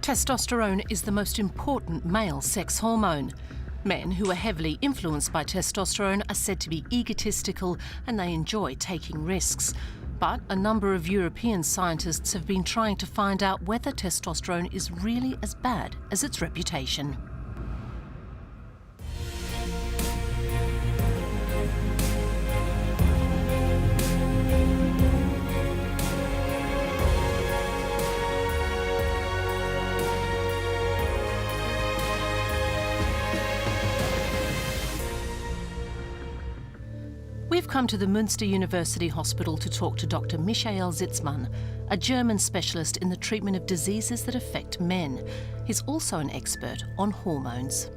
Testosterone is the most important male sex hormone. Men who are heavily influenced by testosterone are said to be egotistical and they enjoy taking risks. But a number of European scientists have been trying to find out whether testosterone is really as bad as its reputation. We've come to the Münster University Hospital to talk to Dr. Michael Sitzmann, a German specialist in the treatment of diseases that affect men. He's also an expert on hormones.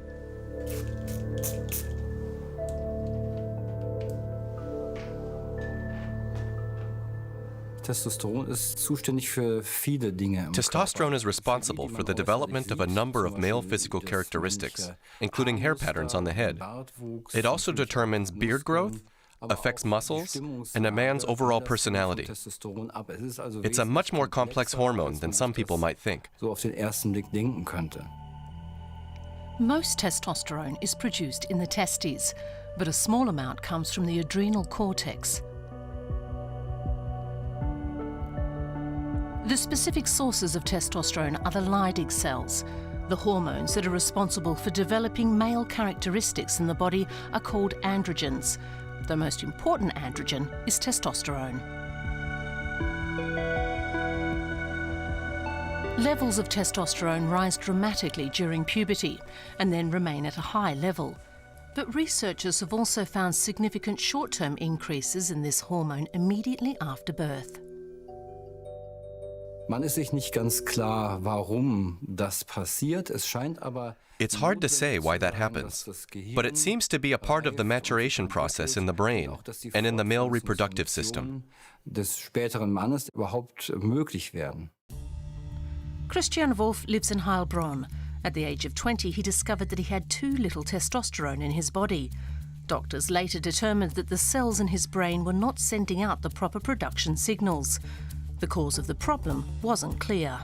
Testosterone is responsible for the development of a number of male physical characteristics, including hair patterns on the head. It also determines beard growth, affects muscles, and a man's overall personality. It's a much more complex hormone than some people might think. Most testosterone is produced in the testes, but a small amount comes from the adrenal cortex. The specific sources of testosterone are the Leydig cells. The hormones that are responsible for developing male characteristics in the body are called androgens. The most important androgen is testosterone. Levels of testosterone rise dramatically during puberty and then remain at a high level. But researchers have also found significant short-term increases in this hormone immediately after birth. It's hard to say why that happens, but it seems to be a part of the maturation process in the brain and in the male reproductive system. Christian Wolf lives in Heilbronn. At the age of 20, he discovered that he had too little testosterone in his body. Doctors later determined that the cells in his brain were not sending out the proper production signals. The cause of the problem wasn't clear.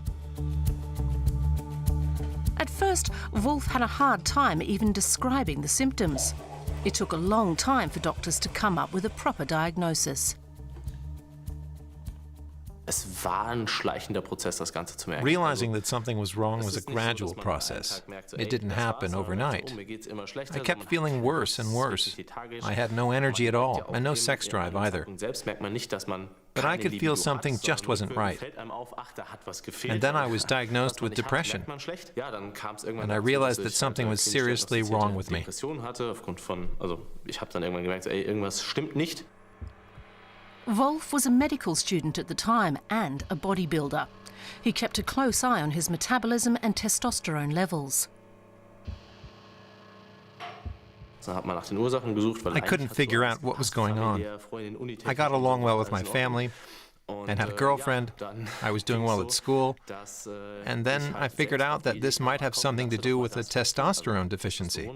At first, Wolf had a hard time even describing the symptoms. It took a long time for doctors to come up with a proper diagnosis. Realizing that something was wrong was a gradual process. It didn't happen overnight. I kept feeling worse and worse. I had no energy at all, and no sex drive either. But I could feel something just wasn't right. And then I was diagnosed with depression. And I realized that something was seriously wrong with me. Wolf was a medical student at the time and a bodybuilder. He kept a close eye on his metabolism and testosterone levels. I couldn't figure out what was going on. I got along well with my family and had a girlfriend. I was doing well at school. And then I figured out that this might have something to do with a testosterone deficiency.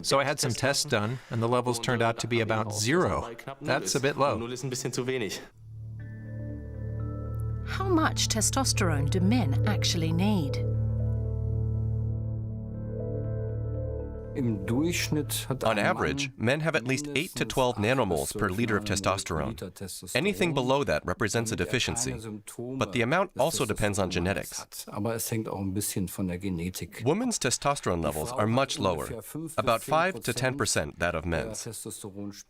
So I had some tests done, and the levels turned out to be about 0. That's a bit low. How much testosterone do men actually need? On average, men have at least 8 to 12 nanomoles per liter of testosterone. Anything below that represents a deficiency, but the amount also depends on genetics. Women's testosterone levels are much lower, about 5 to 10% that of men's.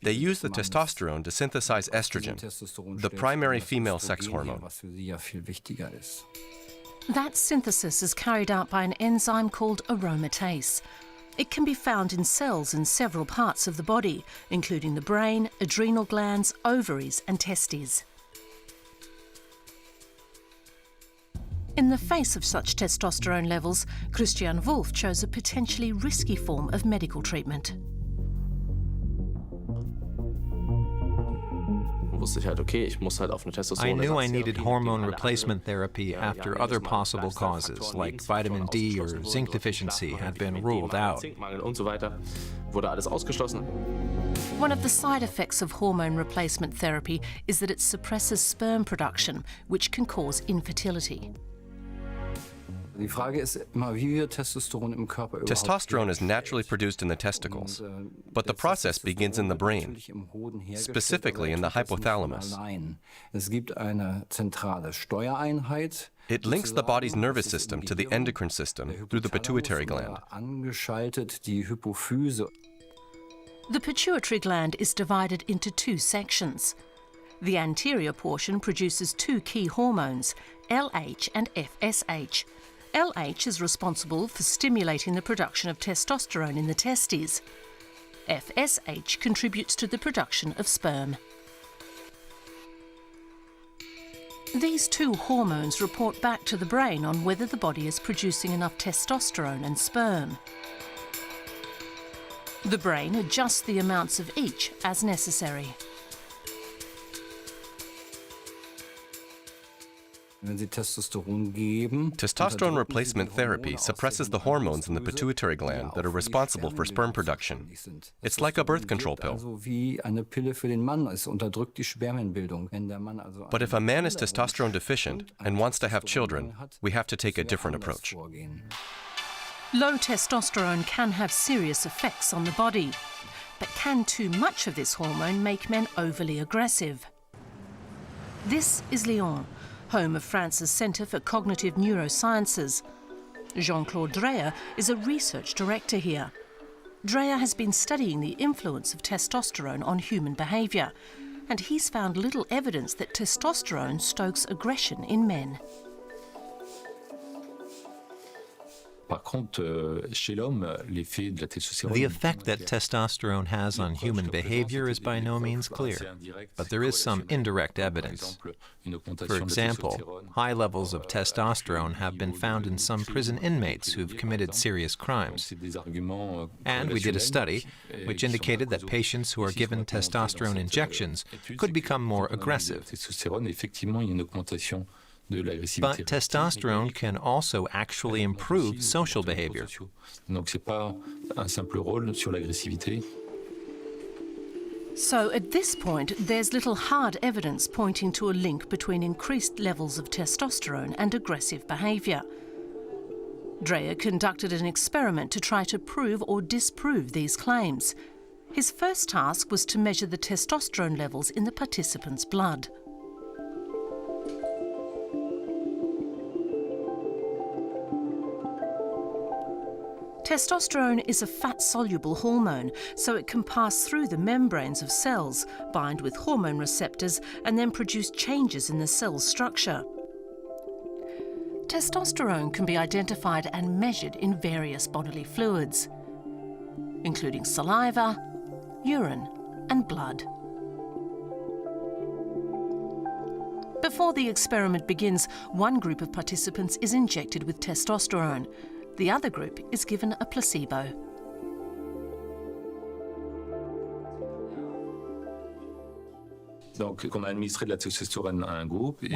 They use the testosterone to synthesize estrogen, the primary female sex hormone. That synthesis is carried out by an enzyme called aromatase. It can be found in cells in several parts of the body, including the brain, adrenal glands, ovaries and testes. In the face of such testosterone levels, Christian Wolf chose a potentially risky form of medical treatment. I knew I needed hormone replacement therapy after other possible causes, like vitamin D or zinc deficiency, had been ruled out. One of the side effects of hormone replacement therapy is that it suppresses sperm production, which can cause infertility. Testosterone is naturally produced in the testicles, but the process begins in the brain, specifically in the hypothalamus. It links the body's nervous system to the endocrine system through the pituitary gland. The pituitary gland is divided into two sections. The anterior portion produces two key hormones, LH and FSH. LH is responsible for stimulating the production of testosterone in the testes. FSH contributes to the production of sperm. These two hormones report back to the brain on whether the body is producing enough testosterone and sperm. The brain adjusts the amounts of each as necessary. Testosterone replacement therapy suppresses the hormones in the pituitary gland that are responsible for sperm production. It's like a birth control pill. But if a man is testosterone deficient and wants to have children, we have to take a different approach. Low testosterone can have serious effects on the body, but can too much of this hormone make men overly aggressive? This is Lyon, home of France's Centre for Cognitive Neurosciences. Jean-Claude Dreyer is a research director here. Dreyer has been studying the influence of testosterone on human behaviour, and he's found little evidence that testosterone stokes aggression in men. The effect that testosterone has on human behavior is by no means clear, but there is some indirect evidence. For example, high levels of testosterone have been found in some prison inmates who've committed serious crimes. And we did a study which indicated that patients who are given testosterone injections could become more aggressive. But testosterone can also actually improve social behavior. So at this point, there's little hard evidence pointing to a link between increased levels of testosterone and aggressive behavior. Dreyer conducted an experiment to try to prove or disprove these claims. His first task was to measure the testosterone levels in the participants' blood. Testosterone is a fat-soluble hormone, so it can pass through the membranes of cells, bind with hormone receptors, and then produce changes in the cell's structure. Testosterone can be identified and measured in various bodily fluids, including saliva, urine, and blood. Before the experiment begins, one group of participants is injected with testosterone. The other group is given a placebo. We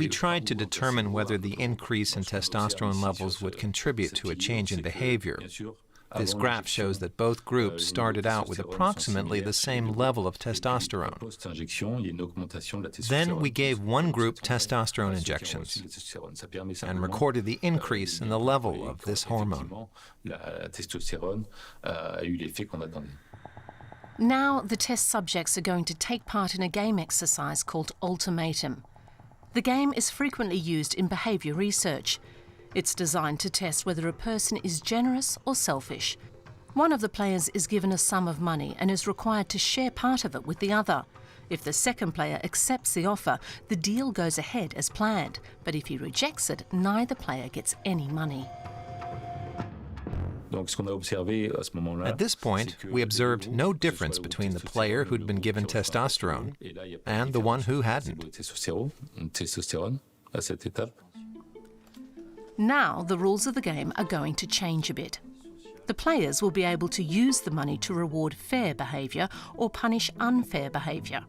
tried to determine whether the increase in testosterone levels would contribute to a change in behavior. This graph shows that both groups started out with approximately the same level of testosterone. Then we gave one group testosterone injections and recorded the increase in the level of this hormone. Now the test subjects are going to take part in a game exercise called Ultimatum. The game is frequently used in behaviour research. It's designed to test whether a person is generous or selfish. One of the players is given a sum of money and is required to share part of it with the other. If the second player accepts the offer, the deal goes ahead as planned, but if he rejects it, neither player gets any money. At this point, we observed no difference between the player who'd been given testosterone and the one who hadn't. Now the rules of the game are going to change a bit. The players will be able to use the money to reward fair behaviour or punish unfair behaviour.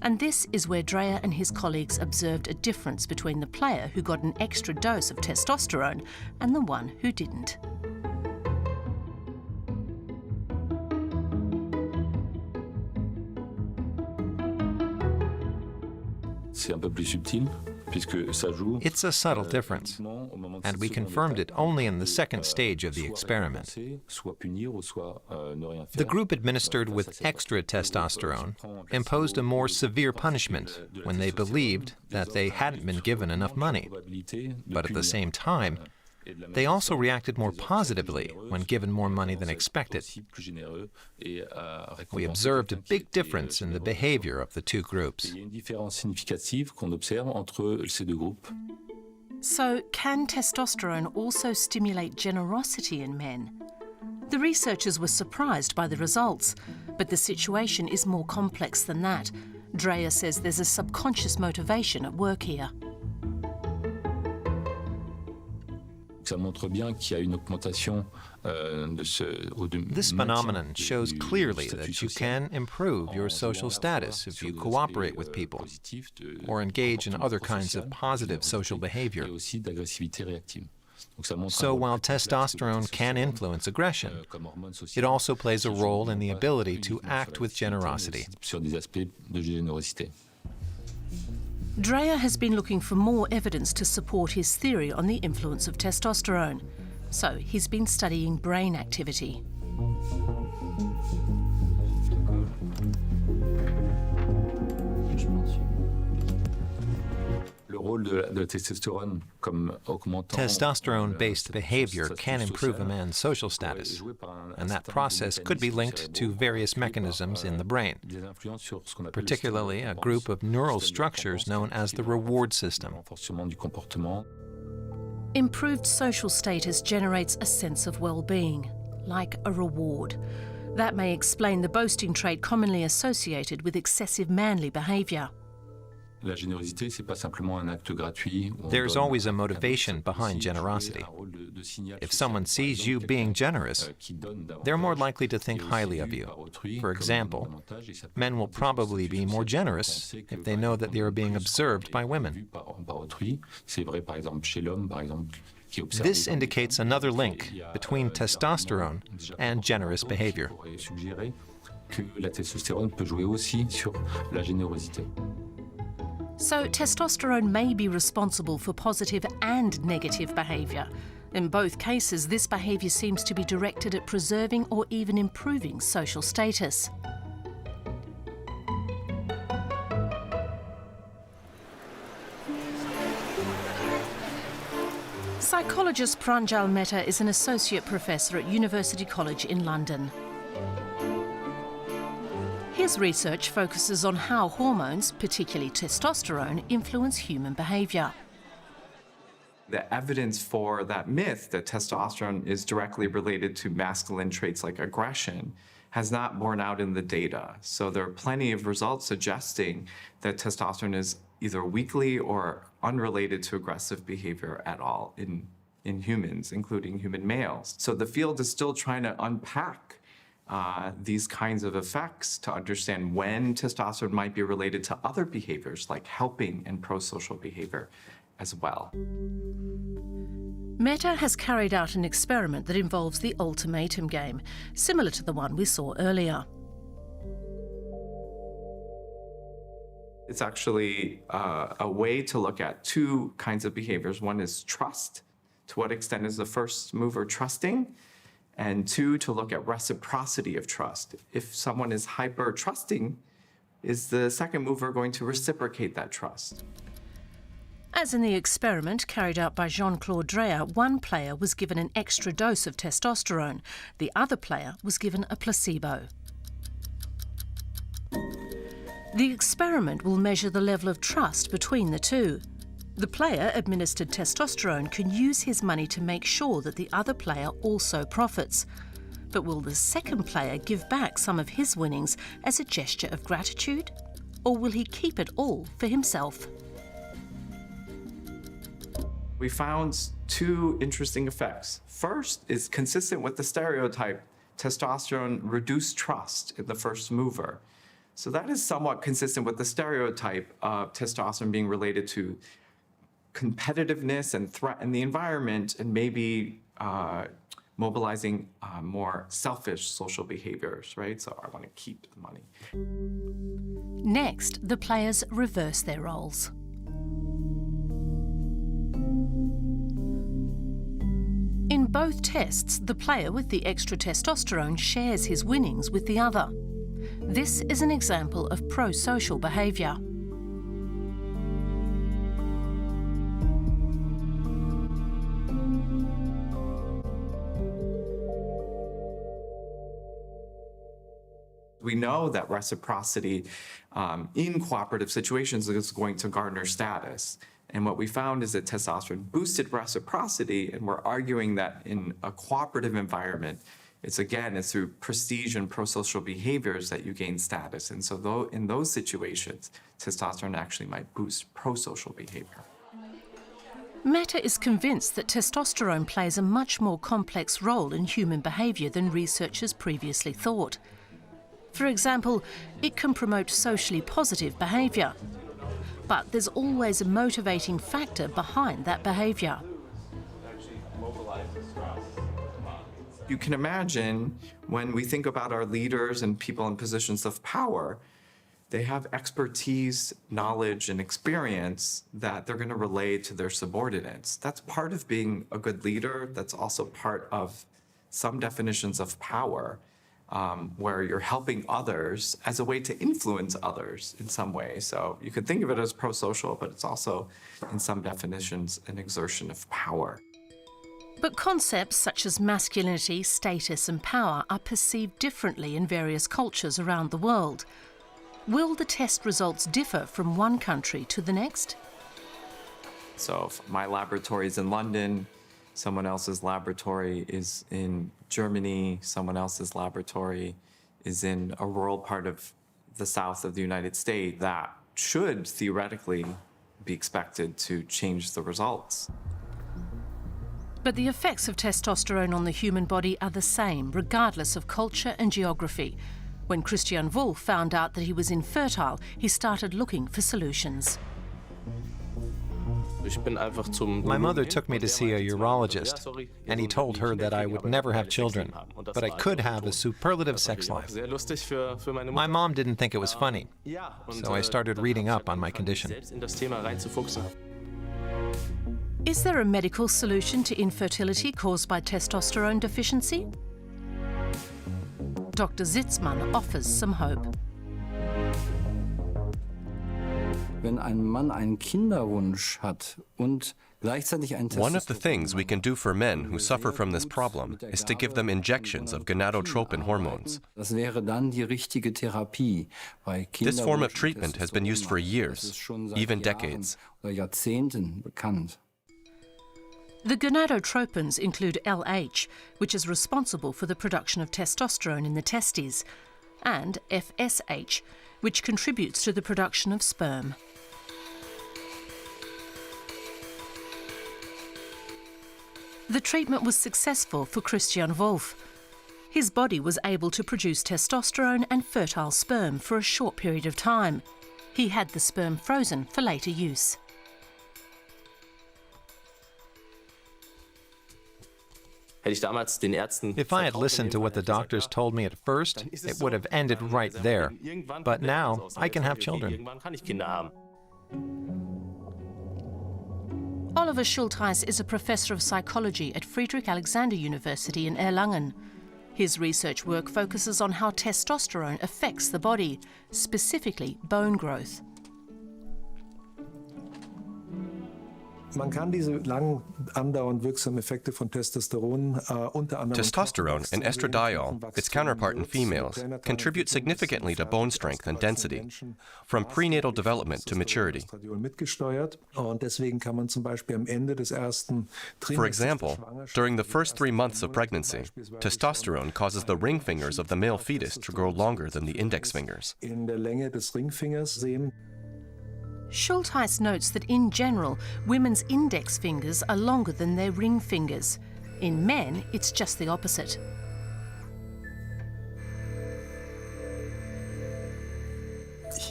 And this is where Dreyer and his colleagues observed a difference between the player who got an extra dose of testosterone and the one who didn't. It's a subtle difference. and we confirmed it only in the second stage of the experiment. The group administered with extra testosterone imposed a more severe punishment when they believed that they hadn't been given enough money. But at the same time, they also reacted more positively when given more money than expected. We observed a big difference in the behavior of the two groups. So, can testosterone also stimulate generosity in men? The researchers were surprised by the results, but the situation is more complex than that. Dreyer says there's a subconscious motivation at work here. This phenomenon shows clearly that you can improve your social status if you cooperate with people or engage in other kinds of positive social behavior. So while testosterone can influence aggression, it also plays a role in the ability to act with generosity. Dreyer has been looking for more evidence to support his theory on the influence of testosterone. So he's been studying brain activity. Testosterone-based behavior can improve a man's social status, and that process could be linked to various mechanisms in the brain, particularly a group of neural structures known as the reward system. Improved social status generates a sense of well-being, like a reward. That may explain the boasting trait commonly associated with excessive manly behavior. There's always a motivation behind generosity. If someone sees you being generous, they're more likely to think highly of you. For example, men will probably be more generous if they know that they are being observed by women. This indicates another link between testosterone and generous behavior. So testosterone may be responsible for positive and negative behavior. In both cases, this behavior seems to be directed at preserving or even improving social status. Psychologist Pranjal Mehta is an associate professor at University College in London. His research focuses on how hormones, particularly testosterone, influence human behavior. The evidence for that myth that testosterone is directly related to masculine traits like aggression has not borne out in the data. So there are plenty of results suggesting that testosterone is either weakly or unrelated to aggressive behavior at all in humans, including human males. So the field is still trying to unpack these kinds of effects to understand when testosterone might be related to other behaviors like helping and pro-social behavior as well. Mehta has carried out an experiment that involves the ultimatum game, similar to the one we saw earlier. It's actually a way to look at two kinds of behaviors. One is trust. To what extent is the first mover trusting? And two, to look at reciprocity of trust. If someone is hyper-trusting, is the second mover going to reciprocate that trust? As in the experiment carried out by Jean-Claude Dreyer, one player was given an extra dose of testosterone. The other player was given a placebo. The experiment will measure the level of trust between the two. The player administered testosterone can use his money to make sure that the other player also profits. But will the second player give back some of his winnings as a gesture of gratitude? Or will he keep it all for himself? We found two interesting effects. First is consistent with the stereotype, testosterone reduced trust in the first mover. So that is somewhat consistent with the stereotype of testosterone being related to competitiveness and threat in the environment, and maybe mobilizing more selfish social behaviors, right? So I want to keep the money. Next, the players reverse their roles. both tests, the player with the extra testosterone shares his winnings with the other. This is an example of pro-social behaviour. We know that reciprocity in cooperative situations is going to garner status. And what we found is that testosterone boosted reciprocity, and we're arguing that in a cooperative environment, it's through prestige and pro-social behaviors that you gain status. And so in those situations, testosterone actually might boost pro-social behavior. Mehta is convinced that testosterone plays a much more complex role in human behaviour than researchers previously thought. For example, it can promote socially positive behaviour. But there's always a motivating factor behind that behaviour. You can imagine when we think about our leaders and people in positions of power, they have expertise, knowledge, and experience that they're going to relay to their subordinates. That's part of being a good leader. That's also part of some definitions of power. Where you're helping others as a way to influence others in some way. So you could think of it as pro-social, but it's also, in some definitions, an exertion of power. But concepts such as masculinity, status and power are perceived differently in various cultures around the world. Will the test results differ from one country to the next? So if my laboratory is in London, someone else's laboratory is in Germany, someone else's laboratory is in a rural part of the south of the United States, that should theoretically be expected to change the results. But the effects of testosterone on the human body are the same, regardless of culture and geography. When Christian Wolff found out that he was infertile, he started looking for solutions. My mother took me to see a urologist, and he told her that I would never have children, but I could have a superlative sex life. My mom didn't think it was funny, so I started reading up on my condition. Is there a medical solution to infertility caused by testosterone deficiency? Dr. Zitzmann offers some hope. Wenn ein Mann einen Kinderwunsch hat und gleichzeitig ein One of the things we can do for men who suffer from this problem is to give them injections of gonadotropin hormones. Das wäre dann die richtige Therapie. This form of treatment has been used for years, even decades. Oder Jahrzehnten bekannt. The gonadotropins include LH, which is responsible for the production of testosterone in the testes, and FSH, which contributes to the production of sperm. The treatment was successful for Christian Wolff. His body was able to produce testosterone and fertile sperm for a short period of time. He had the sperm frozen for later use. If I had listened to what the doctors told me at first, it would have ended right there. But now, I can have children. Oliver Schultheis is a professor of psychology at Friedrich Alexander University in Erlangen. His research work focuses on how testosterone affects the body, specifically bone growth. Man kann diese lang andauernd wirksamen Effekte von Testosteron unter anderem Testosterone and estradiol, its counterpart in females, contribute significantly to bone strength and density, from prenatal development to maturity. Und deswegen kann man zum Beispiel am Ende des ersten For example, during the first 3 months of pregnancy, testosterone causes the ring fingers of the male fetus to grow longer than the index fingers. in der Länge des Ringfingers sehen. Schultheis notes that in general, women's index fingers are longer than their ring fingers. In men, it's just the opposite.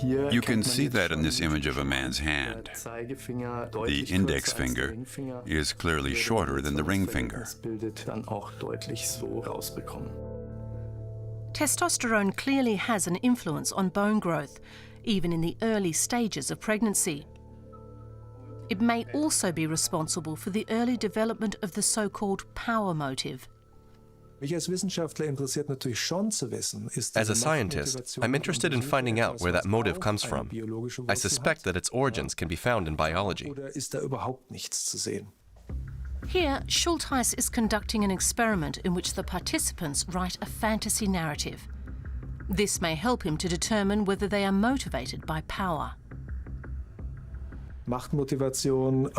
You can see that in this image of a man's hand. The index finger is clearly shorter than the ring finger. Testosterone clearly has an influence on bone growth, even in the early stages of pregnancy. It may also be responsible for the early development of the so-called power motive. Mich als Wissenschaftler interessiert natürlich schon zu wissen, ist As a diese scientist, Machtmotivation I'm interested in finding out where that etwas, was motive auch comes eine from. biologische I Wurzel suspect hat, that its origins can be found in biology. oder ist da überhaupt nichts zu sehen? Here, Schultheiss is conducting an experiment in which the participants write a fantasy narrative. This may help him to determine whether they are motivated by power. Machtmotivation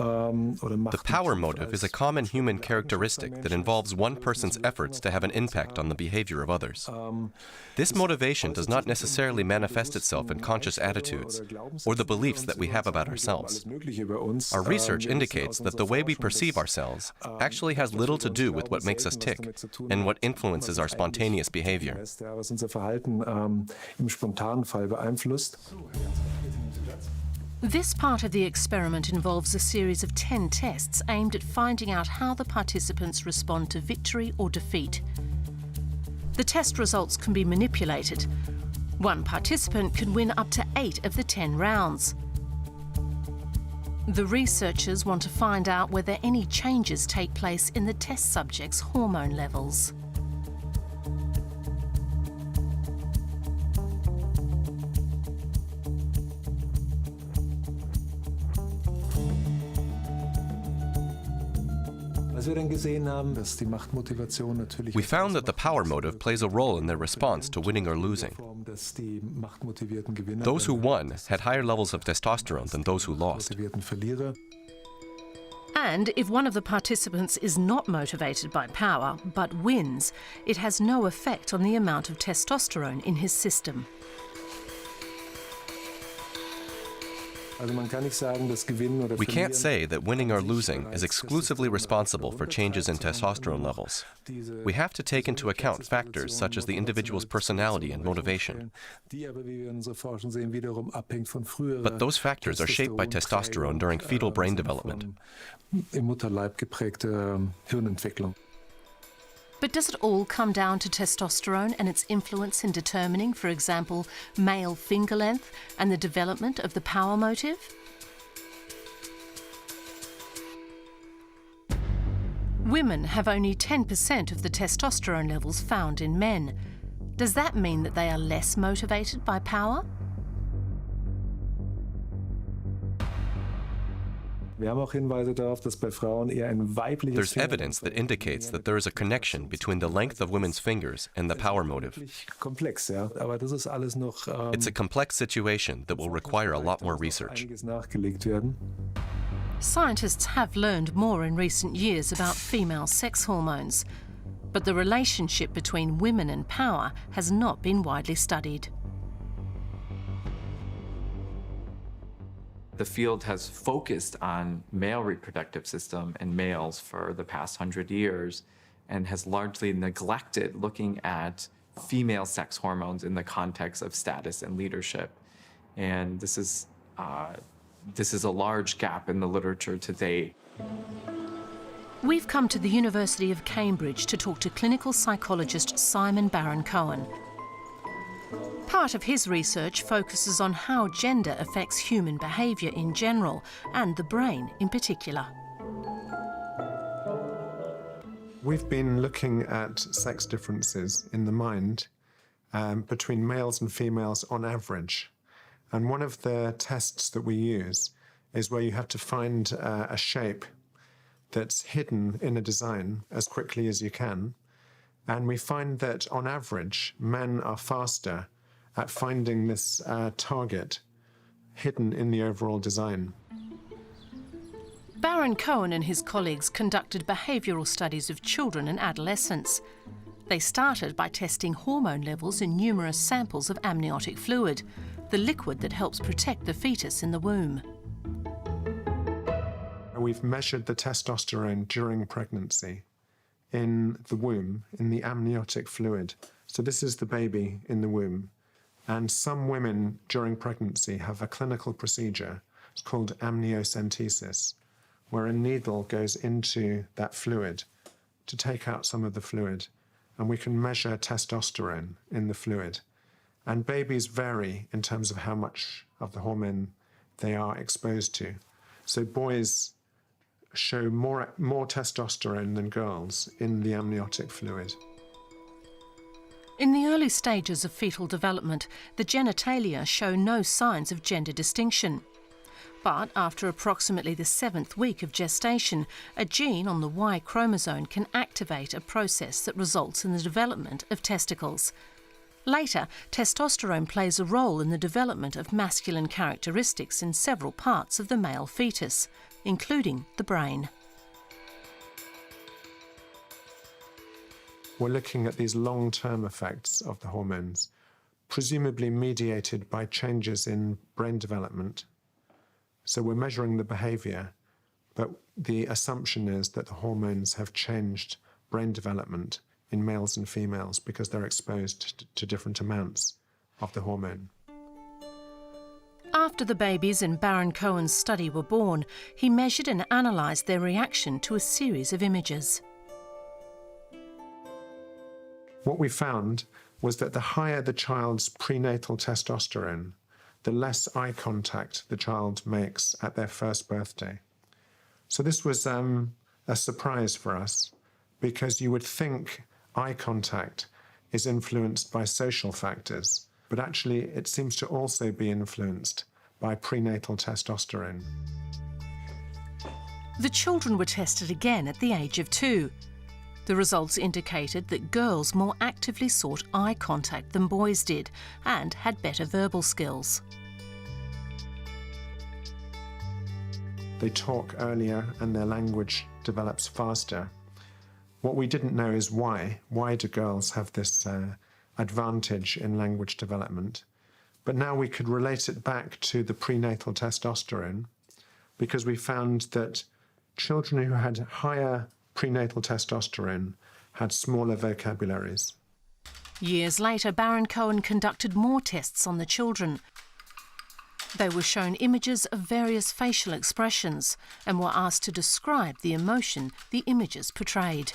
oder The power motive is a common human characteristic that involves one person's efforts to have an impact on the behavior of others. This motivation does not necessarily manifest itself in conscious attitudes or the beliefs that we have about ourselves. Our research indicates that the way we perceive ourselves actually has little to do with what makes us tick and what influences our spontaneous behavior. Was unser Verhalten im spontanen Fall beeinflusst. This part of the experiment involves a series of 10 tests aimed at finding out how the participants respond to victory or defeat. The test results can be manipulated. One participant can win up to 8 of the 10 rounds. The researchers want to find out whether any changes take place in the test subjects' hormone levels. Was wir dann gesehen haben, dass die Machtmotivation natürlich We found that the power motive plays a role in their response to winning or losing. dass die machtmotivierten Gewinner Those who won had higher levels of testosterone than those who lost. motivierten Verlierer. And if one of the participants is not motivated by power, but wins, it has no effect on the amount of testosterone in his system. Also man kann nicht sagen, dass Gewinnen oder We can't Verlieren say that winning or losing is exclusively responsible for changes in testosterone levels. We have to take into account factors such as the individual's personality and motivation. Die aber, wie wir in unserer Forschung sehen, wiederum abhängt von früherer But those factors are shaped by testosterone during fetal brain development. Im Mutterleib geprägte Hirnentwicklung. But does it all come down to testosterone and its influence in determining, for example, male finger length and the development of the power motive? Women have only 10% of the testosterone levels found in men. Does that mean that they are less motivated by power? Wir haben auch Hinweise darauf, dass bei Frauen eher ein weibliches There's evidence that indicates that there is a connection between the length of women's fingers and the power motive. komplex, ja, aber das ist alles noch It's a complex situation that will require a lot more research. einiges nachgelegt werden. Scientists have learned more in recent years about female sex hormones, but the relationship between women and power has not been widely studied. The field has focused on male reproductive system and males for the past 100 years and has largely neglected looking at female sex hormones in the context of status and leadership. And this is a large gap in the literature today. We've come to the University of Cambridge to talk to clinical psychologist Simon Baron-Cohen. Part of his research focuses on how gender affects human behaviour in general and the brain in particular. We've been looking at sex differences in the mind between males and females on average. And one of the tests that we use is where you have to find a shape that's hidden in a design as quickly as you can. And we find that on average, men are faster at finding this target hidden in the overall design. Baron-Cohen and his colleagues conducted behavioural studies of children and adolescents. They started by testing hormone levels in numerous samples of amniotic fluid, the liquid that helps protect the fetus in the womb. We've measured the testosterone during pregnancy in the womb, in the amniotic fluid. So this is the baby in the womb. And some women during pregnancy have a clinical procedure called amniocentesis, where a needle goes into that fluid to take out some of the fluid. And we can measure testosterone in the fluid. And babies vary in terms of how much of the hormone they are exposed to. So boys show more testosterone than girls in the amniotic fluid. In the early stages of fetal development, the genitalia show no signs of gender distinction. But after approximately the 7th week of gestation, a gene on the Y chromosome can activate a process that results in the development of testicles. Later, testosterone plays a role in the development of masculine characteristics in several parts of the male fetus, including the brain. We're looking at these long-term effects of the hormones, presumably mediated by changes in brain development. So we're measuring the behavior, but the assumption is that the hormones have changed brain development in males and females because they're exposed to different amounts of the hormone. After the babies in Baron Cohen's study were born, he measured and analysed their reaction to a series of images. What we found was that the higher the child's prenatal testosterone, the less eye contact the child makes at their first birthday. So this was a surprise for us, because you would think eye contact is influenced by social factors, but actually it seems to also be influenced by prenatal testosterone. The children were tested again at the age of 2. The results indicated that girls more actively sought eye contact than boys did and had better verbal skills. They talk earlier and their language develops faster. What we didn't know is why. Why do girls have this advantage in language development? But now we could relate it back to the prenatal testosterone, because we found that children who had higher prenatal testosterone had smaller vocabularies. Years later, Baron Cohen conducted more tests on the children. They were shown images of various facial expressions and were asked to describe the emotion the images portrayed.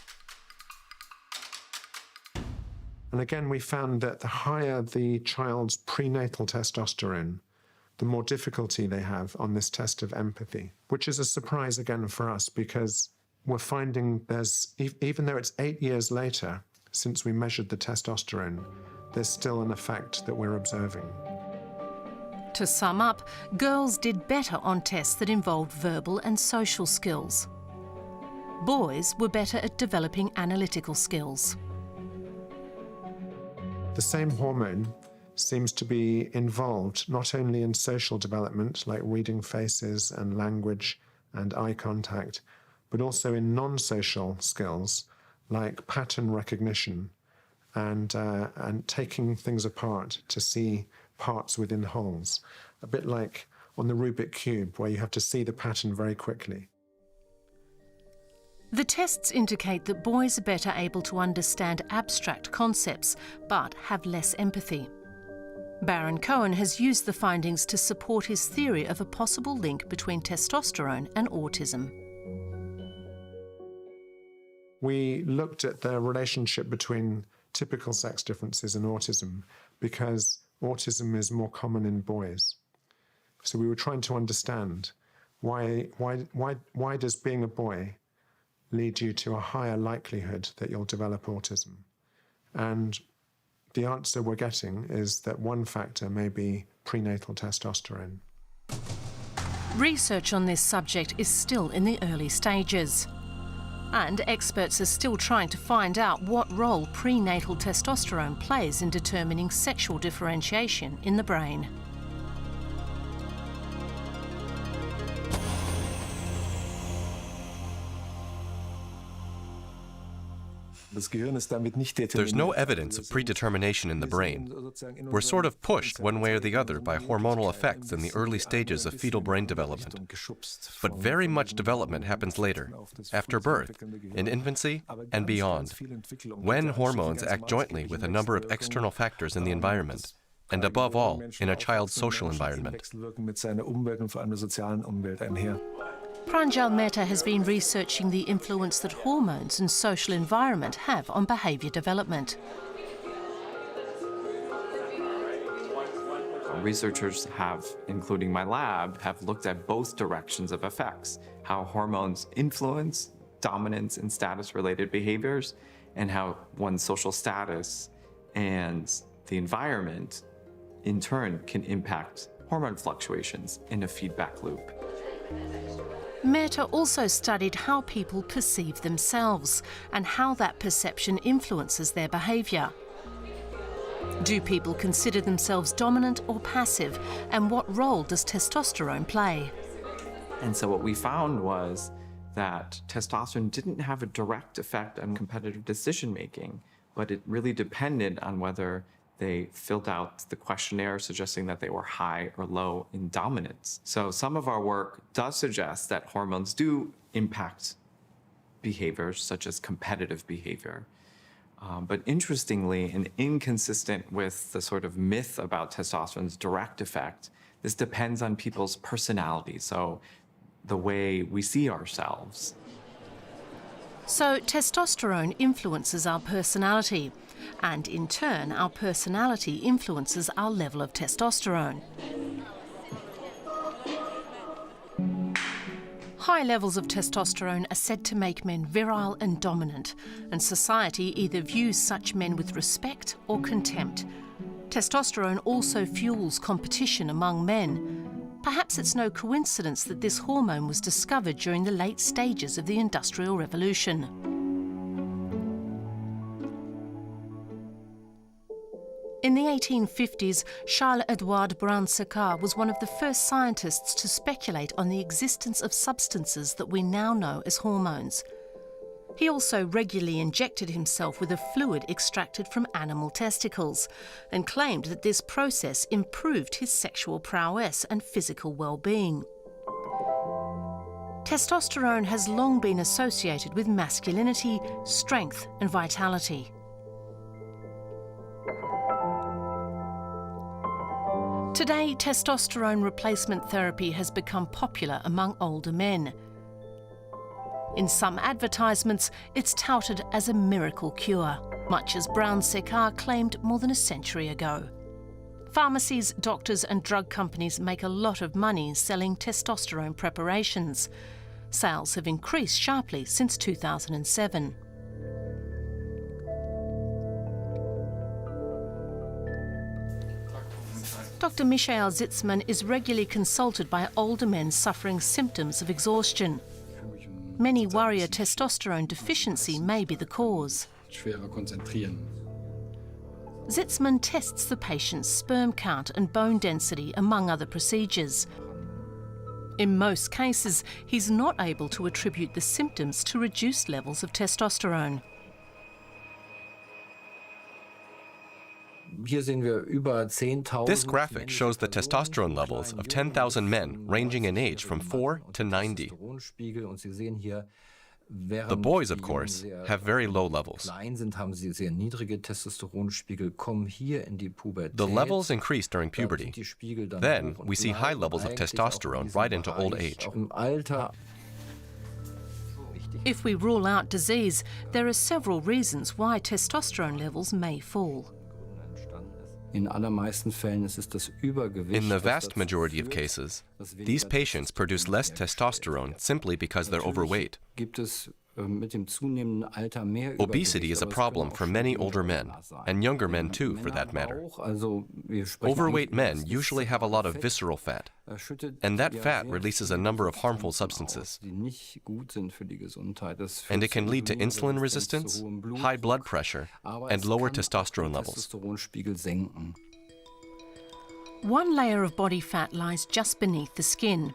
And again, we found that the higher the child's prenatal testosterone, the more difficulty they have on this test of empathy, which is a surprise again for us, because we're finding there's, even though it's 8 years later since we measured the testosterone, there's still an effect that we're observing. To sum up, girls did better on tests that involved verbal and social skills. Boys were better at developing analytical skills. The same hormone seems to be involved not only in social development, like reading faces and language and eye contact, but also in non-social skills like pattern recognition and taking things apart to see parts within holes, a bit like on the Rubik Cube, where you have to see the pattern very quickly. The tests indicate that boys are better able to understand abstract concepts, but have less empathy. Baron Cohen has used the findings to support his theory of a possible link between testosterone and autism. We looked at the relationship between typical sex differences and autism, because autism is more common in boys. So we were trying to understand why does being a boy lead you to a higher likelihood that you'll develop autism? And the answer we're getting is that one factor may be prenatal testosterone. Research on this subject is still in the early stages. And experts are still trying to find out what role prenatal testosterone plays in determining sexual differentiation in the brain. There's no evidence of predetermination in the brain. We're sort of pushed one way or the other by hormonal effects in the early stages of fetal brain development. But very much development happens later, after birth, in infancy, and beyond, when hormones act jointly with a number of external factors in the environment, and above all, in a child's social environment. Pranjal Mehta has been researching the influence that hormones and social environment have on behaviour development. Researchers have, including my lab, have looked at both directions of effects, how hormones influence dominance and status-related behaviors, and how one's social status and the environment, in turn, can impact hormone fluctuations in a feedback loop. Mehta also studied how people perceive themselves and how that perception influences their behaviour. Do people consider themselves dominant or passive, and what role does testosterone play? And so what we found was that testosterone didn't have a direct effect on competitive decision-making, but it really depended on whether they filled out the questionnaire suggesting that they were high or low in dominance. So some of our work does suggest that hormones do impact behaviors such as competitive behavior. But interestingly, and inconsistent with the sort of myth about testosterone's direct effect, this depends on people's personality, so the way we see ourselves. So testosterone influences our personality, and in turn, our personality influences our level of testosterone. High levels of testosterone are said to make men virile and dominant, and society either views such men with respect or contempt. Testosterone also fuels competition among men. Perhaps it's no coincidence that this hormone was discovered during the late stages of the Industrial Revolution. In the 1850s, Charles-Édouard Brown-Séquard was one of the first scientists to speculate on the existence of substances that we now know as hormones. He also regularly injected himself with a fluid extracted from animal testicles and claimed that this process improved his sexual prowess and physical well-being. Testosterone has long been associated with masculinity, strength and vitality. Today, testosterone replacement therapy has become popular among older men. In some advertisements, it's touted as a miracle cure, much as Brown-Séquard claimed more than a century ago. Pharmacies, doctors and drug companies make a lot of money selling testosterone preparations. Sales have increased sharply since 2007. Dr. Michael Zitzman is regularly consulted by older men suffering symptoms of exhaustion. Many worry a testosterone deficiency may be the cause. Zitzman tests the patient's sperm count and bone density, among other procedures. In most cases, he's not able to attribute the symptoms to reduced levels of testosterone. This graphic shows the testosterone levels of 10,000 men ranging in age from 4 to 90. The boys, of course, have very low levels. The levels increase during puberty. Then we see high levels of testosterone right into old age. If we rule out disease, there are several reasons why testosterone levels may fall. In the vast majority of cases, these patients produce less testosterone simply because they're overweight. Obesity is a problem for many older men, and younger men too, for that matter. Overweight men usually have a lot of visceral fat, and that fat releases a number of harmful substances. And it can lead to insulin resistance, high blood pressure, and lower testosterone levels. One layer of body fat lies just beneath the skin.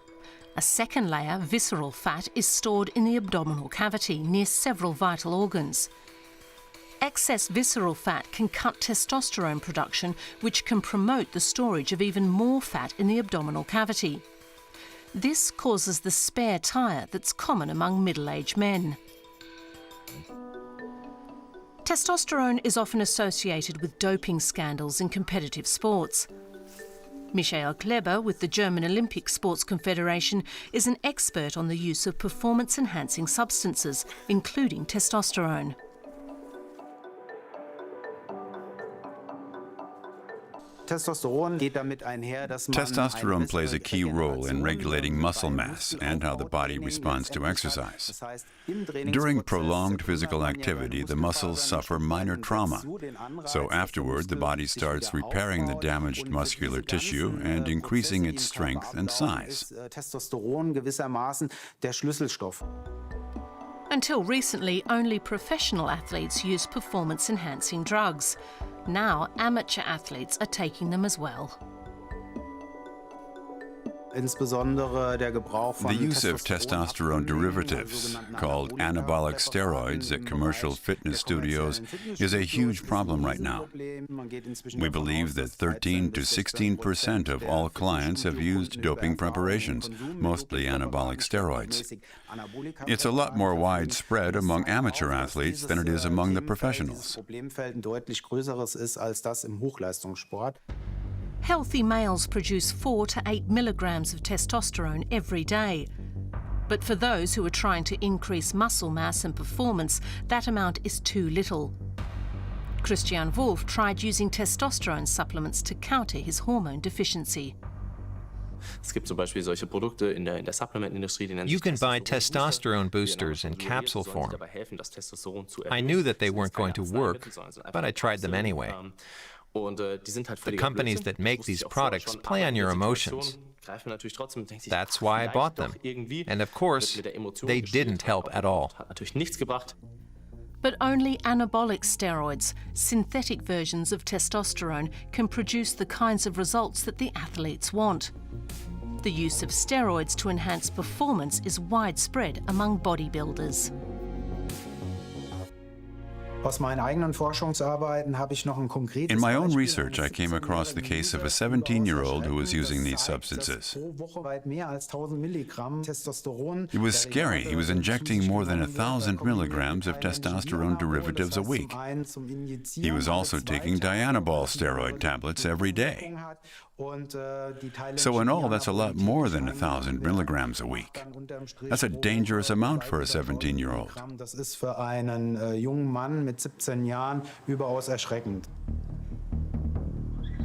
A second layer, visceral fat, is stored in the abdominal cavity near several vital organs. Excess visceral fat can cut testosterone production, which can promote the storage of even more fat in the abdominal cavity. This causes the spare tire that's common among middle-aged men. Testosterone is often associated with doping scandals in competitive sports. Michael Kleber, with the German Olympic Sports Confederation, is an expert on the use of performance-enhancing substances, including testosterone. Testosterone plays a key role in regulating muscle mass and how the body responds to exercise. During prolonged physical activity, the muscles suffer minor trauma. So afterward, the body starts repairing the damaged muscular tissue and increasing its strength and size. Until recently, only professional athletes used performance-enhancing drugs. Now, amateur athletes are taking them as well. The use of testosterone derivatives, called anabolic steroids, at commercial fitness studios is a huge problem right now. We believe that 13 to 16% of all clients have used doping preparations, mostly anabolic steroids. It's a lot more widespread among amateur athletes than it is among the professionals. Healthy males produce 4 to 8 milligrams of testosterone every day. But for those who are trying to increase muscle mass and performance, that amount is too little. Christian Wolf tried using testosterone supplements to counter his hormone deficiency. You can buy testosterone boosters in capsule form. I knew that they weren't going to work, but I tried them anyway. The companies that make these products play on your emotions. That's why I bought them. And of course, they didn't help at all. But only anabolic steroids, synthetic versions of testosterone, can produce the kinds of results that the athletes want. The use of steroids to enhance performance is widespread among bodybuilders. In my own research, I came across the case of a 17-year-old who was using these substances. It was scary. He was injecting more than 1,000 milligrams of testosterone derivatives a week. He was also taking dianabol steroid tablets every day. So in all, that's a lot more than 1,000 milligrams a week. That's a dangerous amount for a 17-year-old.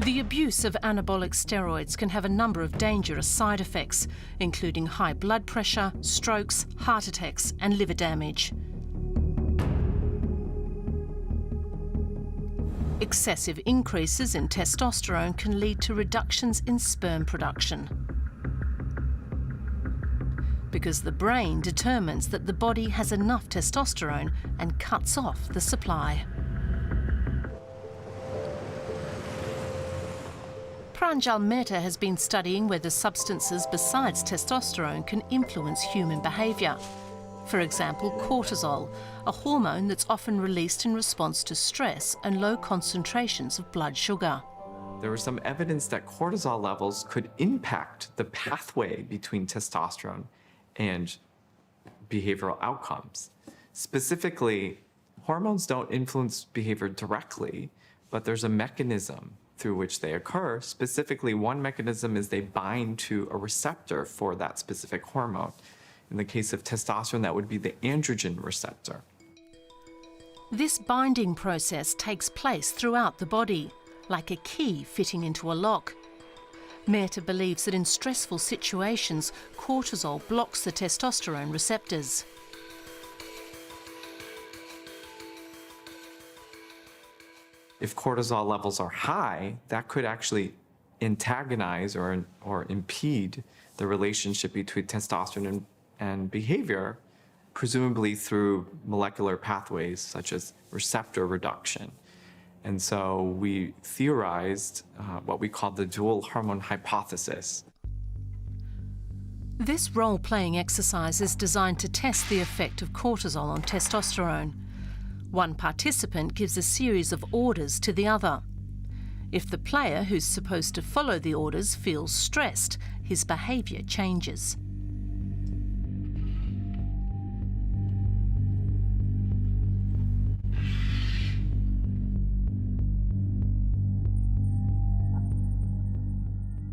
The abuse of anabolic steroids can have a number of dangerous side effects, including high blood pressure, strokes, heart attacks, and liver damage. Excessive increases in testosterone can lead to reductions in sperm production, because the brain determines that the body has enough testosterone and cuts off the supply. Pranjal Mehta has been studying whether substances besides testosterone can influence human behaviour. For example, cortisol, a hormone that's often released in response to stress and low concentrations of blood sugar. There was some evidence that cortisol levels could impact the pathway between testosterone and behavioral outcomes. Specifically, hormones don't influence behavior directly, but there's a mechanism through which they occur. Specifically, one mechanism is they bind to a receptor for that specific hormone. In the case of testosterone, that would be the androgen receptor. This binding process takes place throughout the body, like a key fitting into a lock. Mehta believes that in stressful situations, cortisol blocks the testosterone receptors. If cortisol levels are high, that could actually antagonize or impede the relationship between testosterone and behavior, presumably through molecular pathways such as receptor reduction. And so we theorized what we call the dual hormone hypothesis. This role-playing exercise is designed to test the effect of cortisol on testosterone. One participant gives a series of orders to the other. If the player who's supposed to follow the orders feels stressed, his behaviour changes.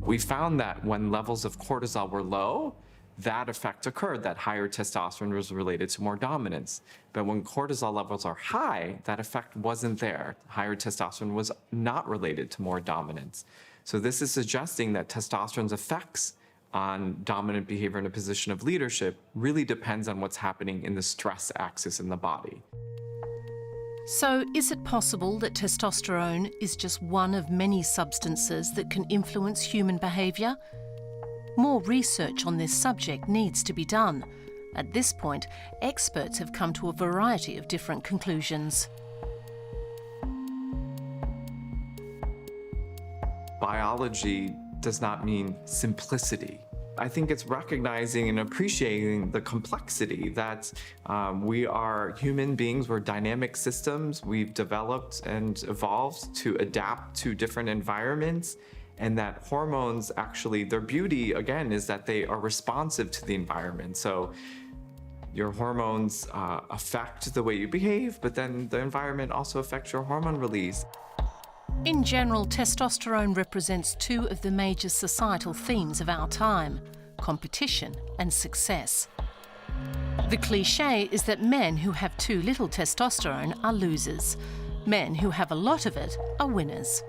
We found that when levels of cortisol were low, that effect occurred, that higher testosterone was related to more dominance. But when cortisol levels are high, that effect wasn't there. Higher testosterone was not related to more dominance. So this is suggesting that testosterone's effects on dominant behavior in a position of leadership really depends on what's happening in the stress axis in the body. So, is it possible that testosterone is just one of many substances that can influence human behaviour? More research on this subject needs to be done. At this point, experts have come to a variety of different conclusions. Biology does not mean simplicity. I think it's recognizing and appreciating the complexity that we are human beings, we're dynamic systems, we've developed and evolved to adapt to different environments, and that hormones actually, their beauty, again, is that they are responsive to the environment. So your hormones affect the way you behave, but then the environment also affects your hormone release. In general, testosterone represents two of the major societal themes of our time: competition and success. The cliché is that men who have too little testosterone are losers. Men who have a lot of it are winners.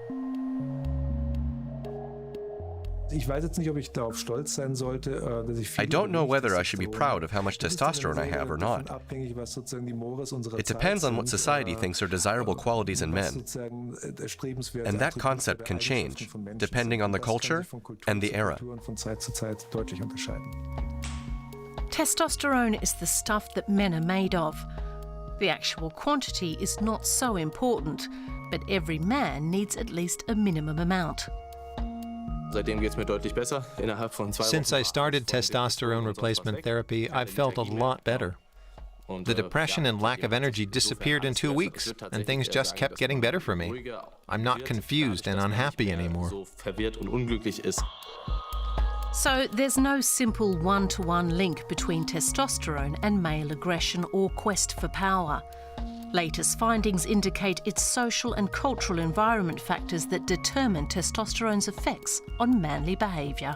I don't know whether I should be proud of how much testosterone I have or not. It depends on what society thinks are desirable qualities in men. And that concept can change, depending on the culture and the era. Testosterone is the stuff that men are made of. The actual quantity is not so important, but every man needs at least a minimum amount. Since I started testosterone replacement therapy, I've felt a lot better. The depression and lack of energy disappeared in 2 weeks, and things just kept getting better for me. I'm not confused and unhappy anymore. So there's no simple one-to-one link between testosterone and male aggression or quest for power. Latest findings indicate it's social and cultural environment factors that determine testosterone's effects on manly behaviour.